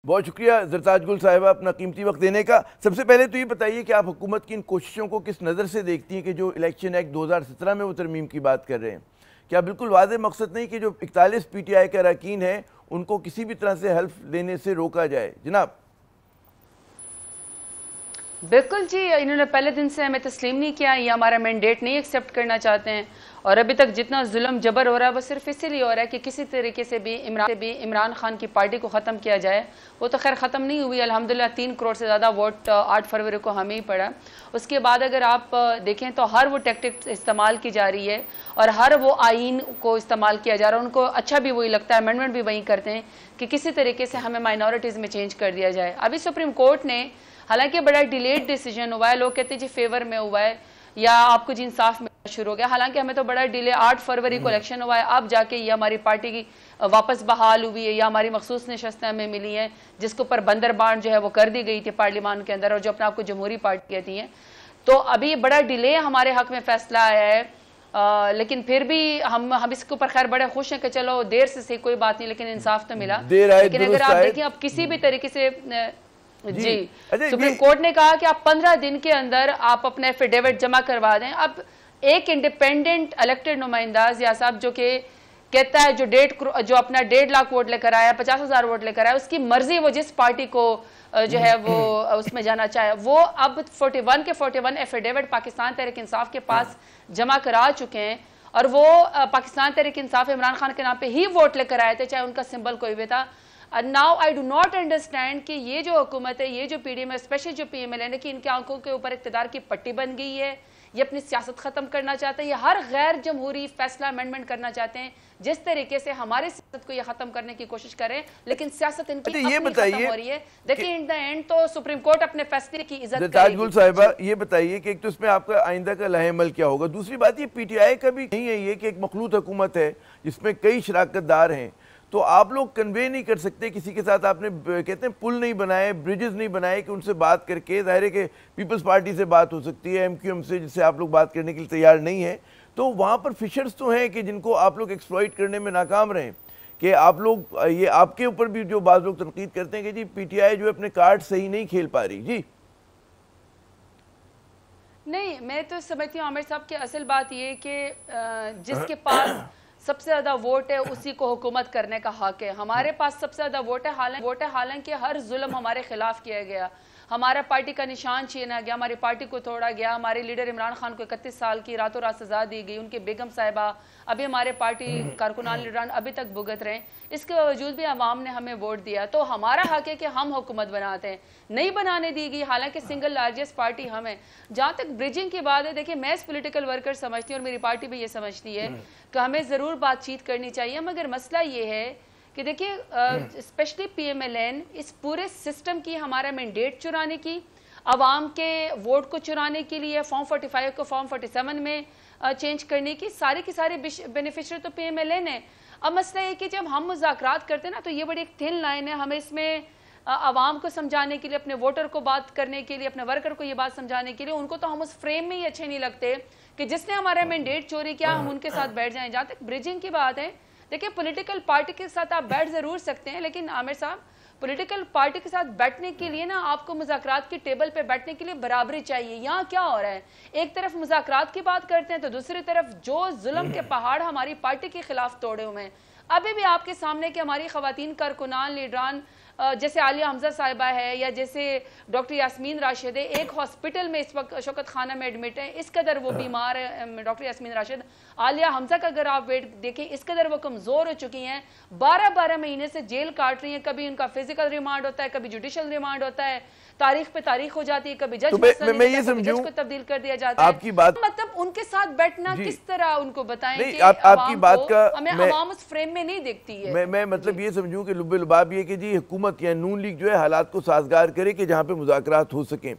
बहुत शुक्रिया ज़रताज गुल साहिबा अपना कीमती वक्त देने का। सबसे पहले तो ये बताइए कि आप हुकूमत की इन कोशिशों को किस नज़र से देखती हैं कि जो इलेक्शन एक्ट 2017 में वो तरमीम की बात कर रहे हैं, क्या बिल्कुल वाज़ेह मकसद नहीं कि जो 41 PTI के अरकान हैं उनको किसी भी तरह से हल्फ लेने से रोका जाए? जनाब बिल्कुल जी, इन्होंने पहले दिन से हमें तस्लीम नहीं किया, ये हमारा मैंडेट नहीं एक्सेप्ट करना चाहते हैं। और अभी तक जितना जुल्म जबर हो रहा है वो सिर्फ इसीलिए हो रहा है कि किसी तरीके से भी इमरान खान की पार्टी को ख़त्म किया जाए। वो तो खैर ख़त्म नहीं हुई, अल्हम्दुलिल्लाह 3 करोड़ से ज़्यादा वोट 8 फरवरी को हमें ही पड़ा। उसके बाद अगर आप देखें तो हर वो टेक्टिक इस्तेमाल की जा रही है और हर वो आइन को इस्तेमाल किया जा रहा है। उनको अच्छा भी वही लगता है, अमेंडमेंट भी वही करते हैं कि किसी तरीके से हमें माइनॉरिटीज़ में चेंज कर दिया जाए। अभी सुप्रीम कोर्ट ने, हालांकि बड़ा डिलेड डिसीजन हुआ है, लोग कहते हैं जी फेवर में हुआ है या आपको जी इंसाफ मिलना शुरू हो गया, हालांकि हमें तो बड़ा डिले 8 फरवरी को इलेक्शन हुआ है, अब जाके ये हमारी पार्टी की वापस बहाल हुई है या हमारी मखसूस नशस्तें हमें मिली हैं जिसके ऊपर बंदरबांट जो है वो कर दी गई थी पार्लियामान के अंदर और जो अपने आपको जमहूरी पार्टी कहती हैं। तो अभी बड़ा डिले हमारे हक में फैसला आया है। लेकिन फिर भी हम इसके ऊपर खैर बड़े खुश हैं कि चलो देर से सही कोई बात नहीं, लेकिन इंसाफ तो मिला। लेकिन अगर आप देखें अब किसी भी तरीके से जी सुप्रीम कोर्ट ने कहा कि आप 15 दिन के अंदर आप अपने एफिडेविट जमा करवा दें। अब एक इंडिपेंडेंट इलेक्टेड नुमाइंदा जिया साहब जो कि कहता है जो अपना 1.5 लाख वोट लेकर आया, 50,000 वोट लेकर आया, उसकी मर्जी वो जिस पार्टी को जो है वो उसमें जाना चाहे, वो अब 41 के 41 एफिडेविट पाकिस्तान तहरीक इंसाफ के पास जमा करा चुके हैं और वो पाकिस्तान तहरीक इंसाफ इमरान खान के नाम पे ही वोट लेकर आए थे, चाहे उनका सिंबल कोई भी था। Now I do not understand कि ये जो हुकूमत है, ये जो PDM है, स्पेशली जो PMLN है, कि इनकी आंखों के ऊपर इक़्तिदार की पट्टी बन गई है, ये अपनी सियासत खत्म करना चाहते हैं, ये हर गैर जमहूरी फैसला अमेंडमेंट करना चाहते हैं जिस तरीके से हमारी सियासत को ये खत्म करने की कोशिश करें, लेकिन सियासत इनकी ये खत्म हो रही है। देखिए इन द एंड तो सुप्रीम कोर्ट अपने फैसले की इज्जत करेगी। गुल साहिबा ये बताइए कि एक तो इसमें आपका आइंदा का लाहेमल क्या होगा, दूसरी बात ये PTI का भी नहीं है ये कि एक मखलूत हुकूमत है जिसमें कई शराकतदार हैं, तो आप लोग कन्वे नहीं कर सकते किसी के साथ, आपने कहते हैं पुल नहीं बनाए, ब्रिजेस नहीं बनाए कि उनसे बात करके, जाहिर है कि पीपल्स पार्टी से बात हो सकती है, MQM से, जिससे आप लोग बात करने के लिए तैयार नहीं है, तो वहाँ पर फिशर्स तो हैं कि जिनको आप लोग एक्सप्लॉइट करने में नाकाम रहें, कि आप लोग ये आपके ऊपर भी जो बाज़ लोग तनकीद करते हैं कि जी PTI जो है अपने कार्ड सही नहीं खेल पा रही। जी नहीं, मैं तो समझती हूँ आमिर साहब की असल बात ये कि जिसके पास सबसे ज्यादा वोट है उसी को हुकूमत करने का हक है। हमारे पास सबसे ज्यादा वोट है, हालांकि हर जुल्म हमारे खिलाफ किया गया, हमारा पार्टी का निशान छीना गया, हमारी पार्टी को तोड़ा गया, हमारे लीडर इमरान खान को 31 साल की रातों रात सजा दी गई, उनके बेगम साहिबा अभी हमारे पार्टी कारकुनान लीडरान अभी तक भुगत रहे हैं, इसके बावजूद भी अवाम ने हमें वोट दिया, तो हमारा हक है कि हम हुकूमत बनाते हैं। नहीं बनाने दी गई, हालांकि सिंगल लार्जेस्ट पार्टी हम है। जहाँ तक ब्रिजिंग की बात है, देखिए मैं इस पोलिटिकल वर्कर समझती हूँ और मेरी पार्टी भी ये समझती है कि हमें ज़रूर बातचीत करनी चाहिए, मगर मसला ये है कि देखिए स्पेशली PMLN इस पूरे सिस्टम की हमारा मैंडेट चुराने की, अवाम के वोट को चुराने के लिए, फॉर्म 45 को फॉर्म 47 में चेंज करने की सारी बेनिफिशरी तो PMLN है। अब मसला है कि जब हम मुज़ाकरात करते हैं ना, तो ये बड़ी एक थिन लाइन है, हमें इसमें अवाम को समझाने के लिए, अपने वोटर को बात करने के लिए, अपने वर्कर को ये बात समझाने के लिए, उनको तो हम उस फ्रेम में ही अच्छे नहीं लगते कि जिसने हमारा मैंडेट चोरी किया हम उनके साथ बैठ जाएं। जहाँ तक ब्रिजिंग की बात है, देखिए पॉलिटिकल पार्टी के साथ आप बैठ जरूर सकते हैं, लेकिन आमिर साहब पॉलिटिकल पार्टी के साथ बैठने के लिए ना आपको मुज़ाकरात की टेबल पे बैठने के लिए बराबरी चाहिए। यहाँ क्या हो रहा है, एक तरफ मुज़ाकरात की बात करते हैं तो दूसरी तरफ जो जुल्म के पहाड़ हमारी पार्टी के खिलाफ तोड़े हुए हैं। अभी भी आपके सामने कि हमारी खवातीन कारकुनान लीडरान जैसे आलिया हमजा साहिबा है या जैसे डॉक्टर यास्मीन राशिद है, एक हॉस्पिटल में इस वक्त शौकत खाना में एडमिट है, इस कदर वो बीमार है डॉक्टर यास्मीन राशिद। आलिया हमजा का अगर आप वेट देखें, इस कदर वो कमज़ोर हो चुकी हैं, 12-12 महीने से जेल काट रही हैं, कभी उनका फिजिकल रिमांड होता है, कभी जुडिशल रिमांड होता है, तारीख पे तारीख हो जाती है, कभी जज को तब्दील कर दिया जाता है। आपकी बात मतलब उनके साथ बैठना किस तरह उनको बताएं कि आपकी बात का हमें अवाम उस फ्रेम में नहीं देखती है। मैं मतलब ये समझूं कि लुब्बे लुबाब ये कि जी हुकूमत या नून लीग जो है हालात को साजगार करे कि जहाँ पे मुज़ाकरात हो सकें।